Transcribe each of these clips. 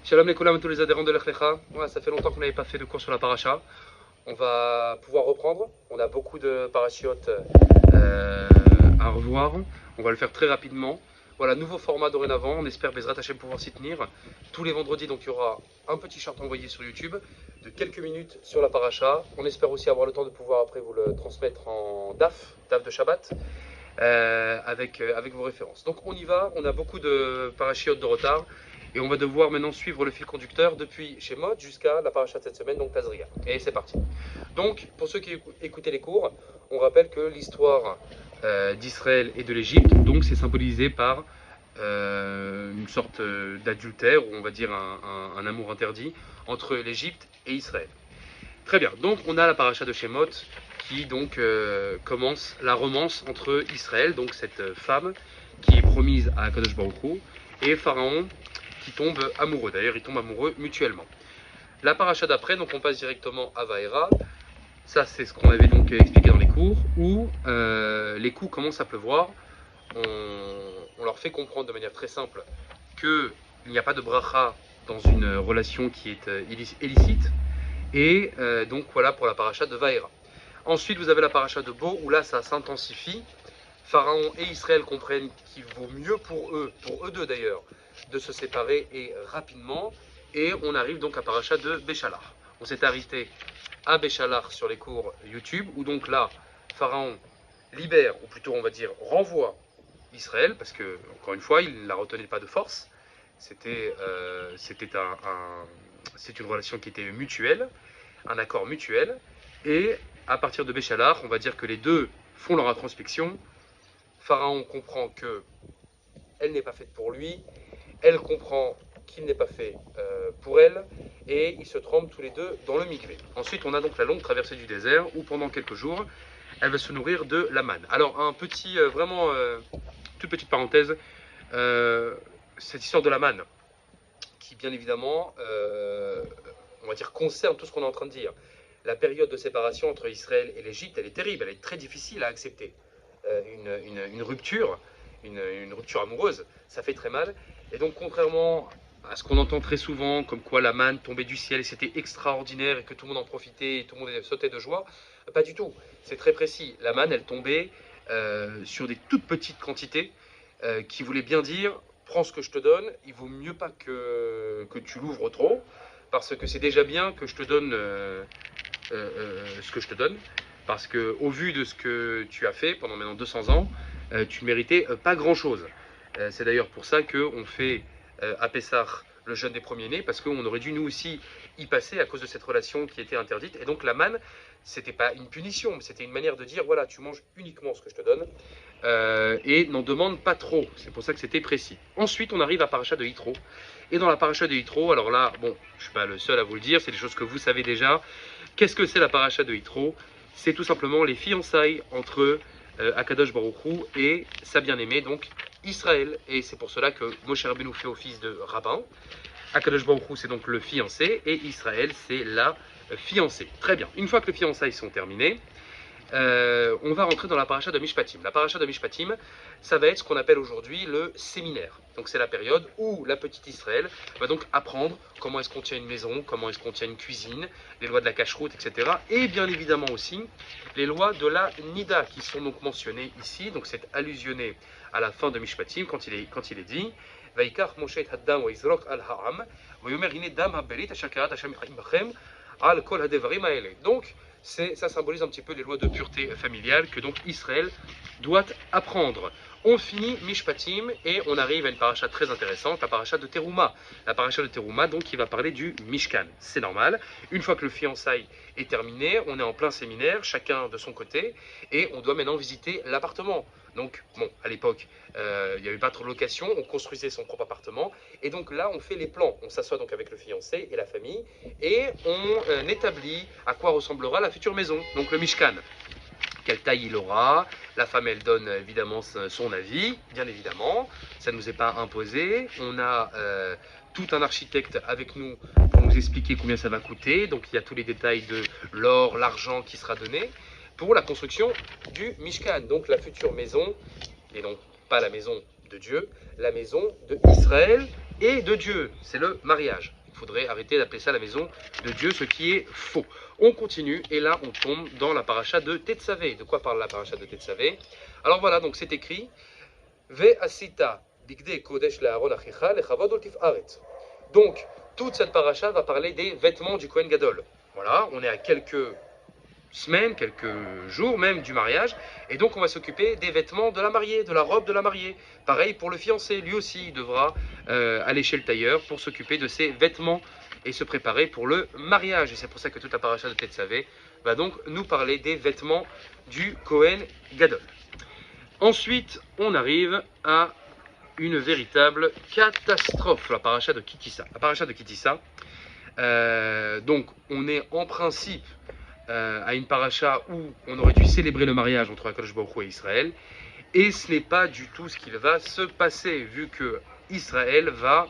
Shalom les tous les adhérents de l'Echlecha. Ouais, ça fait longtemps qu'on n'avait pas fait de cours sur la paracha. On va pouvoir reprendre. On a beaucoup de parachiotes à revoir. On va le faire très rapidement. Voilà, nouveau format dorénavant. On espère Bezrat Hashem pouvoir s'y tenir. Tous les vendredis, donc il y aura un petit chart envoyé sur YouTube de quelques minutes sur la paracha. On espère aussi avoir le temps de pouvoir après vous le transmettre en DAF de Shabbat. Avec vos références. Donc on y va, on a beaucoup de parachiotes de retard et on va devoir maintenant suivre le fil conducteur depuis Shemot jusqu'à la paracha de cette semaine, donc Tazria. Et c'est parti. Donc pour ceux qui écoutaient les cours, on rappelle que l'histoire d'Israël et de l'Égypte, donc c'est symbolisé par une sorte d'adultère, ou on va dire un amour interdit entre l'Égypte et Israël. Très bien, donc on a la paracha de Shemot qui donc commence la romance entre Israël, donc cette femme qui est promise à Kadosh Baruch Hu, et Pharaon qui tombe amoureux. D'ailleurs, ils tombent amoureux mutuellement. La paracha d'après, donc on passe directement à Vaera. Ça, c'est ce qu'on avait donc expliqué dans les cours, où les coups commencent à pleuvoir. On leur fait comprendre de manière très simple qu'il n'y a pas de bracha dans une relation qui est illicite. Et donc voilà pour la paracha de Vaera. Ensuite, vous avez la paracha de Bo, où là, ça s'intensifie. Pharaon et Israël comprennent qu'il vaut mieux pour eux deux d'ailleurs, de se séparer et rapidement. Et on arrive donc à paracha de Béchalar. On s'est arrêté à Béchalar sur les cours YouTube, où donc là, Pharaon libère, ou plutôt on va dire renvoie Israël, parce que, encore une fois, il ne la retenait pas de force. C'est une relation qui était mutuelle, un accord mutuel. Et à partir de Béchalar, on va dire que les deux font leur introspection. Pharaon comprend qu'elle n'est pas faite pour lui, elle comprend qu'il n'est pas fait pour elle, et ils se trempent tous les deux dans le mikvé. Ensuite, on a donc la longue traversée du désert, où pendant quelques jours, elle va se nourrir de la manne. Alors, un petit, toute petite parenthèse, cette histoire de la manne, qui bien évidemment, on va dire, concerne tout ce qu'on est en train de dire. La période de séparation entre Israël et l'Égypte, elle est terrible, elle est très difficile à accepter. Une rupture, une rupture amoureuse, ça fait très mal. Et donc, contrairement à ce qu'on entend très souvent, comme quoi la manne tombait du ciel et c'était extraordinaire et que tout le monde en profitait et tout le monde sautait de joie, pas du tout. C'est très précis. La manne, elle tombait sur des toutes petites quantités qui voulaient bien dire, prends ce que je te donne, il vaut mieux pas que tu l'ouvres trop, parce que c'est déjà bien que je te donne ce que je te donne, parce que au vu de ce que tu as fait pendant maintenant 200 ans, tu méritais pas grand-chose. C'est d'ailleurs pour ça qu'on fait à Pessah le jeûne des premiers-nés, parce qu'on aurait dû nous aussi y passer à cause de cette relation qui était interdite. Et donc la manne, c'était pas une punition, mais c'était une manière de dire, voilà, tu manges uniquement ce que je te donne, et n'en demande pas trop. C'est pour ça que c'était précis. Ensuite, on arrive à paracha de Yitro. Et dans la paracha de Yitro, alors là, bon, je ne suis pas le seul à vous le dire, c'est des choses que vous savez déjà. Qu'est-ce que c'est la paracha de Yitro? C'est tout simplement les fiançailles entre Akadosh Baruch Hu et sa bien-aimée, donc Israël. Et c'est pour cela que Moshe Rabbeinu fait office de rabbin. Akadosh Baruch Hu, c'est donc le fiancé, et Israël, c'est la fiancée. Très bien. Une fois que les fiançailles sont terminées, on va rentrer dans la paracha de Mishpatim. La paracha de Mishpatim, ça va être ce qu'on appelle aujourd'hui le séminaire. Donc c'est la période où la petite Israël va donc apprendre comment est-ce qu'on tient une maison, comment est-ce qu'on tient une cuisine, les lois de la cacheroute, etc. Et bien évidemment aussi les lois de la Nida qui sont donc mentionnées ici. Donc c'est allusionné à la fin de Mishpatim quand il est dit Vaikach Moshe et Haddam wa Izrok al Ha'am wa yomer hine dam haberit ashakarat Hashem Echaim bachem al kol hadevarim haele. Donc ça symbolise un petit peu les lois de pureté familiale que donc Israël doit apprendre. On finit Mishpatim et on arrive à une paracha très intéressante, la paracha de Teruma. La paracha de Teruma, donc, qui va parler du Mishkan. C'est normal. Une fois que le fiançailles est terminé, on est en plein séminaire, chacun de son côté, et on doit maintenant visiter l'appartement. Donc, bon, à l'époque, il n'y avait pas trop de location, on construisait son propre appartement, et donc là, on fait les plans. On s'assoit donc avec le fiancé et la famille, et on établit à quoi ressemblera la future maison, donc le Mishkan. Quelle taille il aura, la femme elle donne évidemment son avis, bien évidemment, ça ne nous est pas imposé, on a tout un architecte avec nous pour nous expliquer combien ça va coûter, donc il y a tous les détails de l'or, l'argent qui sera donné pour la construction du Mishkan, donc la future maison, et donc pas la maison de Dieu, la maison de Israël et de Dieu. C'est le mariage. Il faudrait arrêter d'appeler ça la maison de Dieu, ce qui est faux. On continue et là on tombe dans la paracha de Tetzavé. De quoi parle la paracha de Tetzavé? Alors voilà, donc c'est écrit Ve asita bigde kodesh le'aron achicha lechavod ol tif'aret. Donc toute cette paracha va parler des vêtements du Kohen Gadol. Voilà, on est à quelques semaines, quelques jours même du mariage, et donc on va s'occuper des vêtements de la mariée, de la robe de la mariée. Pareil pour le fiancé, lui aussi il devra aller chez le tailleur pour s'occuper de ses vêtements et se préparer pour le mariage. Et c'est pour ça que toute la paracha de Tetzavé va donc nous parler des vêtements du Kohen Gadol. Ensuite, on arrive à une véritable catastrophe, la paracha de Kitissa. La paracha de Kitissa, donc on est en principe à une paracha où on aurait dû célébrer le mariage entre Akadosh Baruch Hu et Israël, et ce n'est pas du tout ce qu'il va se passer, vu que Israël va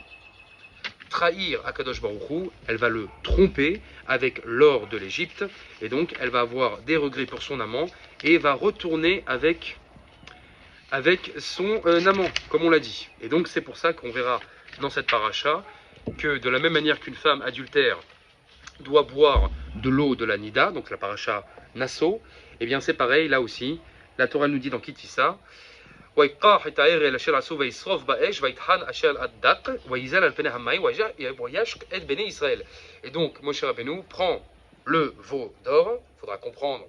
trahir Akadosh Baruch Hu, elle va le tromper avec l'or de l'Égypte, et donc elle va avoir des regrets pour son amant, et va retourner avec son amant, comme on l'a dit. Et donc c'est pour ça qu'on verra dans cette paracha que de la même manière qu'une femme adultère doit boire de l'eau de la Nida, donc la paracha Nasso, et bien c'est pareil là aussi. La Torah nous dit dans Kitissa, et donc Moshe Rabbeinu prend le veau d'or, il faudra comprendre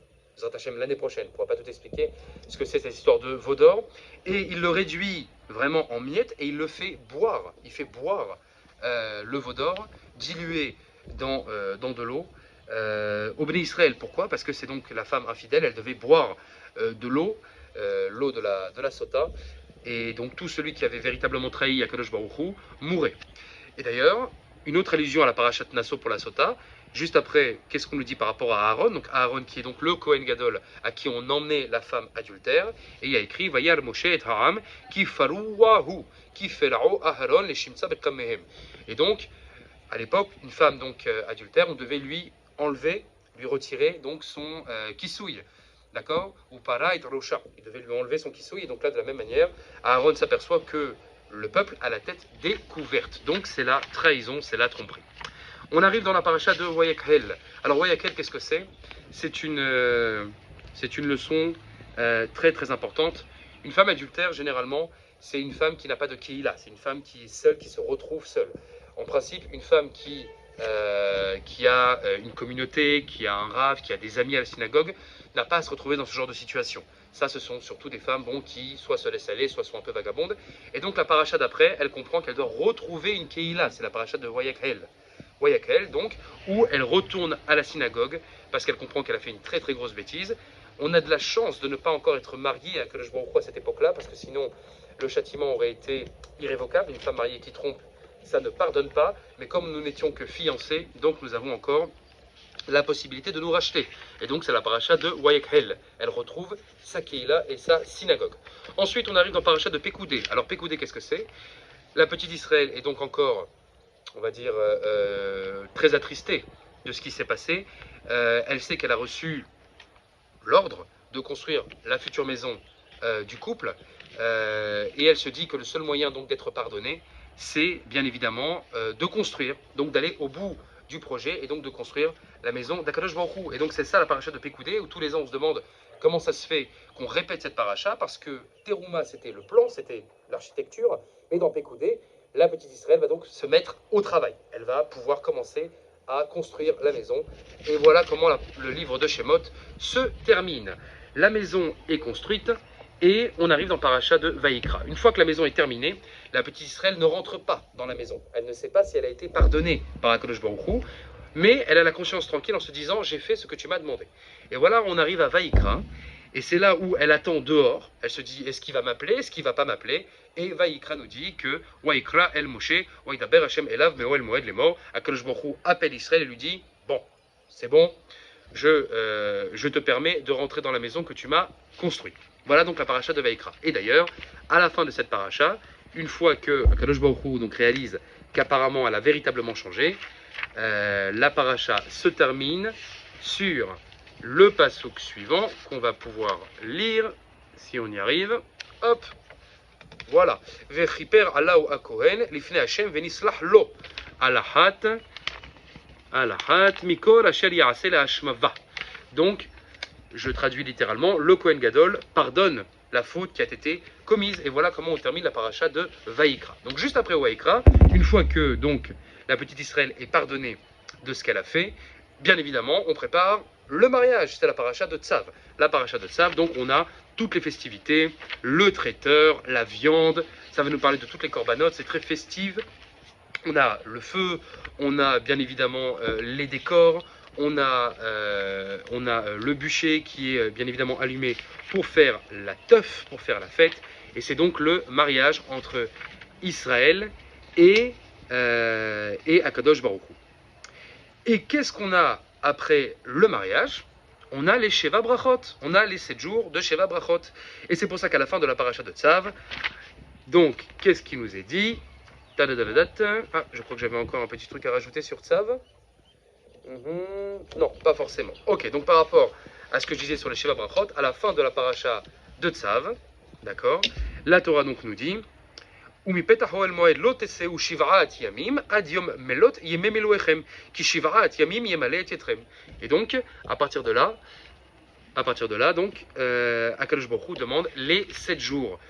l'année prochaine, on ne pourra pas tout expliquer ce que c'est cette histoire de veau d'or, et il le réduit vraiment en miettes et il le fait boire. Il fait boire le veau d'or dilué dans de l'eau au Béné Israël. Pourquoi? Parce que c'est donc la femme infidèle, elle devait boire de l'eau, l'eau de la sota, et donc tout celui qui avait véritablement trahi Akadosh Baruch Hu mourait. Et d'ailleurs, une autre allusion à la parashat Nasso pour la sota, juste après, qu'est-ce qu'on nous dit par rapport à Aaron? Donc Aaron qui est donc le Kohen Gadol à qui on emmenait la femme adultère, et il y a écrit Vayar Moshe et Haram ki farouahu ki felao Aharon les shimtsa betkamehem. Et donc à l'époque, une femme donc adultère, on devait lui enlever, lui retirer donc son kisouille, d'accord? Ou para et rosha, il devait lui enlever son kisouille. Et donc là, de la même manière, Aaron s'aperçoit que le peuple a la tête découverte. Donc c'est la trahison, c'est la tromperie. On arrive dans la paracha de Wayakhel. Alors Wayakhel, qu'est-ce que c'est? C'est une leçon très très importante. Une femme adultère, généralement, c'est une femme qui n'a pas de Kehila, c'est une femme qui est seule, qui se retrouve seule. En principe, une femme qui a une communauté, qui a un rave, qui a des amis à la synagogue, n'a pas à se retrouver dans ce genre de situation. Ça, ce sont surtout des femmes qui soit se laissent aller, soit sont un peu vagabondes. Et donc la paracha d'après, elle comprend qu'elle doit retrouver une Kehila. C'est la paracha de Wayakhel. Wayakhel, donc, où elle retourne à la synagogue parce qu'elle comprend qu'elle a fait une très très grosse bêtise. On a de la chance de ne pas encore être marié à Akadosh Baruch Hu à cette époque-là, parce que sinon le châtiment aurait été irrévocable. Une femme mariée qui trompe, ça ne pardonne pas. Mais comme nous n'étions que fiancés, donc nous avons encore la possibilité de nous racheter. Et donc c'est la paracha de Wayakhel. Elle retrouve sa Keila et sa synagogue. Ensuite on arrive dans la paracha de Pekoudé. Alors Pekoudé, qu'est-ce que c'est? La petite Israël est donc encore, on va dire, très attristée de ce qui s'est passé. Elle sait qu'elle a reçu l'ordre de construire la future maison du couple, et elle se dit que le seul moyen donc d'être pardonnée, c'est bien évidemment de construire, donc d'aller au bout du projet et donc de construire la maison d'Akadosh Baruch Hu. Et donc c'est ça la paracha de Pekoudé, où tous les ans on se demande comment ça se fait qu'on répète cette paracha, parce que Terouma c'était le plan, c'était l'architecture, mais dans Pekoudé, la petite Israël va donc se mettre au travail. Elle va pouvoir commencer à construire la maison. Et voilà comment le livre de Shemot se termine. La maison est construite et on arrive dans le paracha de Vaïkra. Une fois que la maison est terminée, la petite Israël ne rentre pas dans la maison. Elle ne sait pas si elle a été pardonnée par Akadosh Baruch Hu, mais elle a la conscience tranquille en se disant « j'ai fait ce que tu m'as demandé ». Et voilà, on arrive à Vaïkra. Et c'est là où elle attend dehors. Elle se dit, est-ce qu'il va m'appeler? Est-ce qu'il ne va pas m'appeler? Et Vaïkra nous dit que Waïkra el Moshe, Waïdaber Hashem elav meoel moed les morts. Akadosh Baruch Hu appelle Israël et lui dit, bon, c'est bon, je te permets de rentrer dans la maison que tu m'as construite. Voilà donc la paracha de Vaïkra. Et d'ailleurs, à la fin de cette paracha, une fois que Akadosh Baruch Hu donc réalise qu'apparemment elle a véritablement changé, la paracha se termine sur le passouk suivant qu'on va pouvoir lire, si on y arrive. Hop, Voilà. Vechiper Allahu akohen lifnei Hashem venislah lo alahat mikol asher ya'aseh la'ashmava. Donc, je traduis littéralement, le Kohen Gadol pardonne la faute qui a été commise. Et voilà comment on termine la paracha de Vaïkra. Donc juste après Vaïkra, une fois que donc la petite Israël est pardonnée de ce qu'elle a fait, bien évidemment, on prépare le mariage. C'est la paracha de Tzav. La paracha de Tzav, donc on a toutes les festivités, le traiteur, la viande, ça va nous parler de toutes les corbanotes, c'est très festif. On a le feu, on a bien évidemment les décors, on a le bûcher qui est bien évidemment allumé pour faire la teuf, pour faire la fête. Et c'est donc le mariage entre Israël et Akadosh Baruch Hu. Et qu'est-ce qu'on a après le mariage? On a les Sheva Brachot, on a les 7 jours de Sheva Brachot. Et c'est pour ça qu'à la fin de la paracha de Tzav, donc qu'est-ce qui nous est dit? Ah, je crois que j'avais encore un petit truc à rajouter sur Tzav. Non, pas forcément. Ok, donc par rapport à ce que je disais sur les Sheva Brachot, à la fin de la paracha de Tzav, d'accord, la Torah donc nous dit ומפתח אוהל מועד לא תצאו 7 ימים עד יום מלות ימי מילואיכם כי 7 ימים ימלא את ידכם. Et donc, à partir de là, donc, Akadosh Baruch Hu demande les 7 jours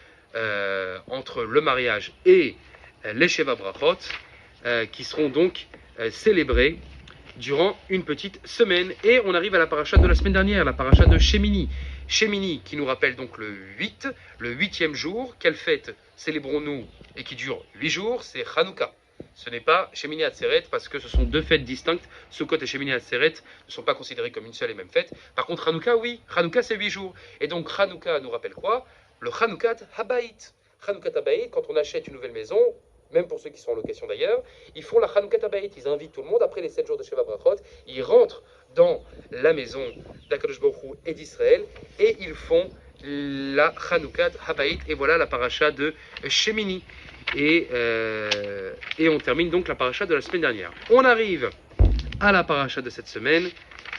entre le mariage et les Sheva Brachot qui seront donc célébrés durant une petite semaine. Et on arrive à la paracha de la semaine dernière, la paracha de Shemini. Shemini qui nous rappelle donc le 8e jour. Quelle fête célébrons-nous et qui dure 8 jours? C'est Hanouka. Ce n'est pas Shemini Atzeret parce que ce sont 2 fêtes distinctes. Sukkot et Shemini Atzeret ne sont pas considérés comme une seule et même fête. Par contre Hanouka, oui. Hanouka c'est 8 jours. Et donc Hanouka nous rappelle quoi? Le Hanoukat Habayit. Hanoukat Habayit, quand on achète une nouvelle maison, même pour ceux qui sont en location d'ailleurs, ils font la Hanoukat Habayit. Ils invitent tout le monde après les 7 jours de Sheva Brachot. Ils rentrent dans la maison d'Akadosh Baruch Hu et d'Israël et ils font la Hanoukat Habayit. Et voilà la paracha de Shemini. Et on termine donc la paracha de la semaine dernière. On arrive à la paracha de cette semaine,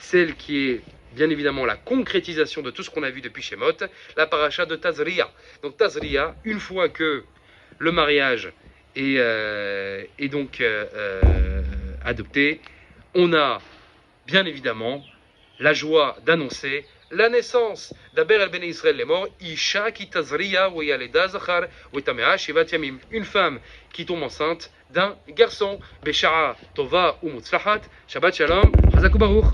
celle qui est bien évidemment la concrétisation de tout ce qu'on a vu depuis Shemot, la paracha de Tazria. Donc Tazria, une fois que le mariage est donc adopté, on a bien évidemment la joie d'annoncer la naissance d'Aber el Bnei Israël les morts, Isha ki tazriya wa yaleda zachar wa tamea shivat yamim, une femme qui tombe enceinte d'un garçon, Beshara tova ou mutzlahat, Shabbat shalom, Chazak ubaruch.